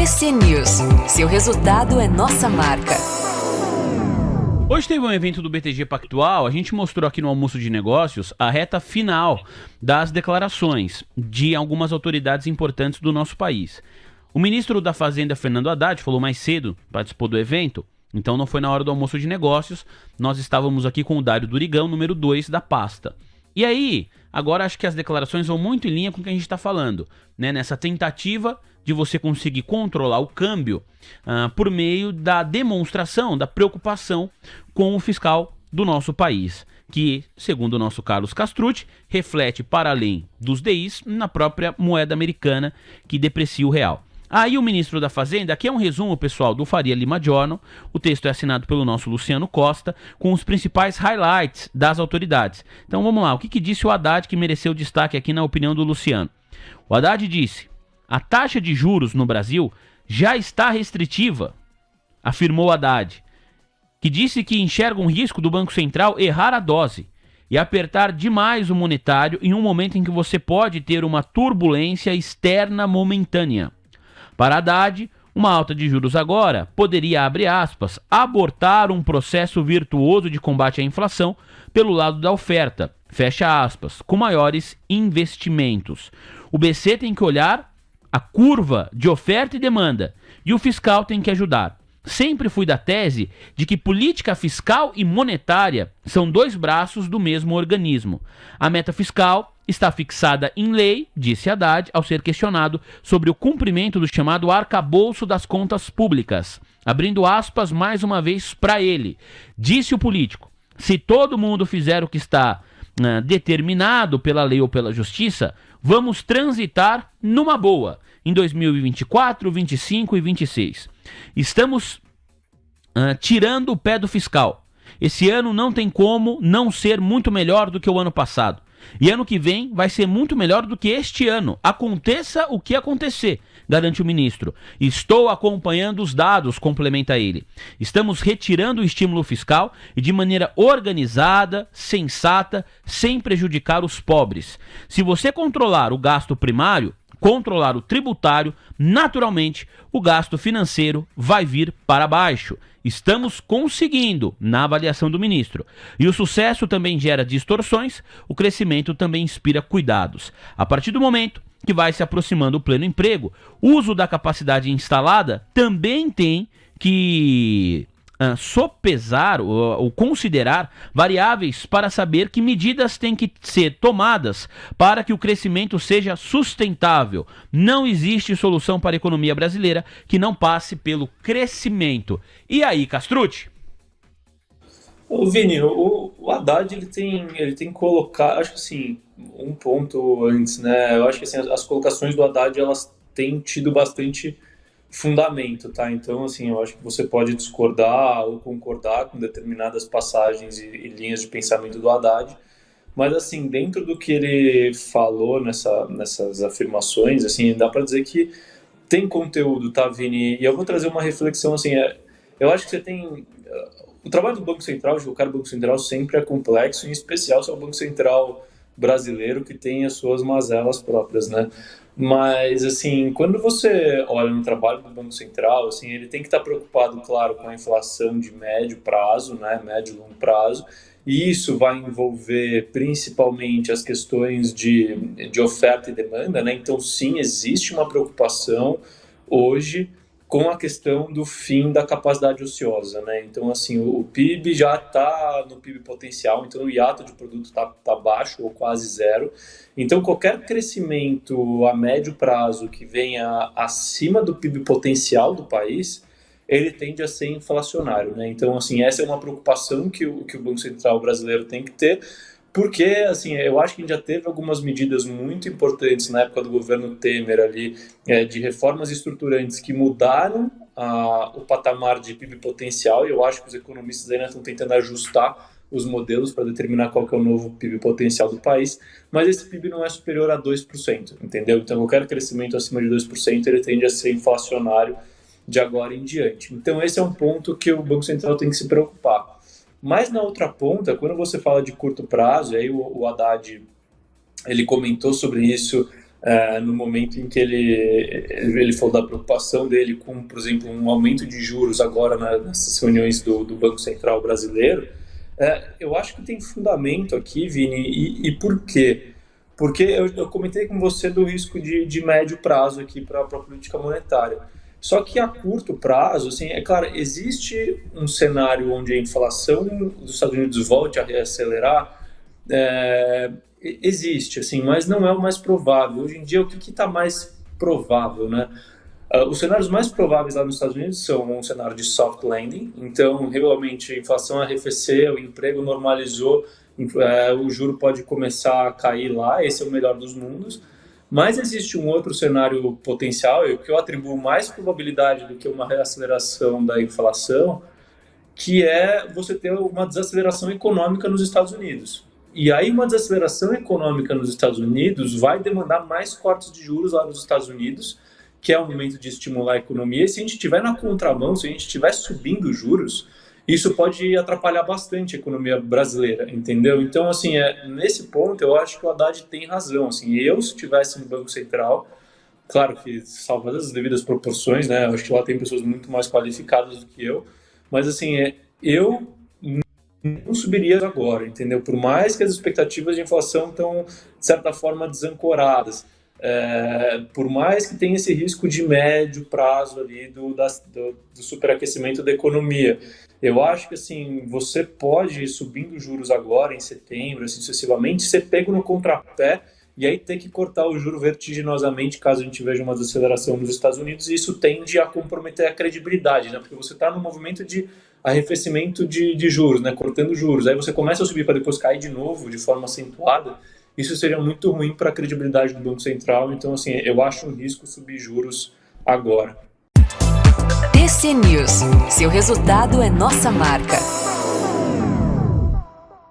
BC News. Seu resultado é nossa marca. Hoje teve um evento do BTG Pactual, a gente mostrou aqui no Almoço de Negócios a reta final das declarações de algumas autoridades importantes do nosso país. O ministro da Fazenda, Fernando Haddad, falou mais cedo, participou do evento, então não foi na hora do Almoço de Negócios, nós estávamos aqui com o Dário Durigão, número 2 da pasta. E aí, agora acho que as declarações vão muito em linha com o que a gente está falando, né? Nessa tentativa de você conseguir controlar o câmbio por meio da demonstração, da preocupação com o fiscal do nosso país, que, segundo o nosso Carlos Castrucci, reflete para além dos DIs na própria moeda americana que deprecia o real. Aí o ministro da Fazenda, aqui é um resumo, pessoal, do Faria Lima Journal, o texto é assinado pelo nosso Luciano Costa, com os principais highlights das autoridades. Então vamos lá, o que disse o Haddad que mereceu destaque aqui na opinião do Luciano? O Haddad disse: a taxa de juros no Brasil já está restritiva, afirmou Haddad, que disse que enxerga um risco do Banco Central errar a dose e apertar demais o monetário em um momento em que você pode ter uma turbulência externa momentânea. Para Haddad, uma alta de juros agora poderia, abre aspas, abortar um processo virtuoso de combate à inflação pelo lado da oferta, fecha aspas, com maiores investimentos. O BC tem que olhar a curva de oferta e demanda e o fiscal tem que ajudar. Sempre fui da tese de que política fiscal e monetária são dois braços do mesmo organismo. A meta fiscal está fixada em lei, disse Haddad, ao ser questionado sobre o cumprimento do chamado arcabouço das contas públicas. Abrindo aspas mais uma vez para ele, disse o político: se todo mundo fizer o que está determinado pela lei ou pela justiça, vamos transitar numa boa em 2024, 2025 e 2026. Estamos tirando o pé do fiscal. Esse ano não tem como não ser muito melhor do que o ano passado. E ano que vem vai ser muito melhor do que este ano. Aconteça o que acontecer, garante o ministro. Estou acompanhando os dados, complementa ele. Estamos retirando o estímulo fiscal e de maneira organizada, sensata, sem prejudicar os pobres. Se você controlar o gasto primário, controlar o tributário, naturalmente o gasto financeiro vai vir para baixo. Estamos conseguindo, na avaliação do ministro. E o sucesso também gera distorções, o crescimento também inspira cuidados. A partir do momento que vai se aproximando o pleno emprego, o uso da capacidade instalada também tem que sopesar ou considerar variáveis para saber que medidas têm que ser tomadas para que o crescimento seja sustentável. Não existe solução para a economia brasileira que não passe pelo crescimento. E aí, Castrucci? Ô Vini, o Haddad ele tem que colocar, acho que assim, um ponto antes, né? Eu acho que assim, as colocações do Haddad elas têm tido bastante fundamento, tá? Então, assim, eu acho que você pode discordar ou concordar com determinadas passagens e linhas de pensamento do Haddad, mas, assim, dentro do que ele falou nessas afirmações, assim, dá para dizer que tem conteúdo, tá, Vini? E eu vou trazer uma reflexão, assim, eu acho que você tem... O trabalho do Banco Central, de colocar o Banco Central sempre é complexo, em especial se é o Banco Central brasileiro que tem as suas mazelas próprias, né? Mas, assim, quando você olha no trabalho do Banco Central, assim, ele tem que estar preocupado, claro, com a inflação de médio prazo, né, médio e longo prazo, e isso vai envolver principalmente as questões de oferta e demanda, né? Então, sim, existe uma preocupação hoje com a questão do fim da capacidade ociosa, né? Então, assim, o PIB já está no PIB potencial, então o hiato de produto tá baixo ou quase zero. Então, qualquer crescimento a médio prazo que venha acima do PIB potencial do país, ele tende a ser inflacionário, né? Então, assim, essa é uma preocupação que o Banco Central brasileiro tem que ter, porque, assim, eu acho que a gente já teve algumas medidas muito importantes na época do governo Temer ali, de reformas estruturantes que mudaram o patamar de PIB potencial, e eu acho que os economistas ainda estão tentando ajustar os modelos para determinar qual que é o novo PIB potencial do país, mas esse PIB não é superior a 2%, entendeu? Então, qualquer crescimento acima de 2%, ele tende a ser inflacionário de agora em diante. Então, esse é um ponto que o Banco Central tem que se preocupar. Mas na outra ponta, quando você fala de curto prazo, aí o Haddad ele comentou sobre isso no momento em que ele falou da preocupação dele com, por exemplo, um aumento de juros agora nessas reuniões do Banco Central brasileiro, eu acho que tem fundamento aqui, Vini, e por quê? Porque eu comentei com você do risco de médio prazo aqui para a política monetária. Só que a curto prazo, assim, é claro, existe um cenário onde a inflação dos Estados Unidos volte a reacelerar, existe, assim, mas não é o mais provável. Hoje em dia, o que está mais provável, né? Os cenários mais prováveis lá nos Estados Unidos são um cenário de soft landing, então, realmente, a inflação arrefeceu, o emprego normalizou, o juro pode começar a cair lá, esse é o melhor dos mundos. Mas existe um outro cenário potencial, que eu atribuo mais probabilidade do que uma reaceleração da inflação, que é você ter uma desaceleração econômica nos Estados Unidos. E aí uma desaceleração econômica nos Estados Unidos vai demandar mais cortes de juros lá nos Estados Unidos, que é o momento de estimular a economia. E se a gente estiver na contramão, se a gente estiver subindo juros, isso pode atrapalhar bastante a economia brasileira, entendeu? Então, assim, nesse ponto, eu acho que o Haddad tem razão. Assim, eu, se estivesse no Banco Central, claro que salvando as devidas proporções, né? Eu acho que lá tem pessoas muito mais qualificadas do que eu, mas, assim, eu não subiria agora, entendeu? Por mais que as expectativas de inflação estão, de certa forma, desancoradas. Por mais que tenha esse risco de médio prazo ali do superaquecimento da economia, eu acho que assim, você pode ir subindo juros agora em setembro, assim, sucessivamente, ser pego no contrapé e aí ter que cortar o juro vertiginosamente caso a gente veja uma desaceleração nos Estados Unidos, e isso tende a comprometer a credibilidade, né? Porque você está no movimento de arrefecimento de juros, né? Cortando juros, aí você começa a subir para depois cair de novo de forma acentuada. Isso seria muito ruim para a credibilidade do Banco Central. Então, assim, eu acho um risco subir juros agora. TC News. Seu resultado é nossa marca.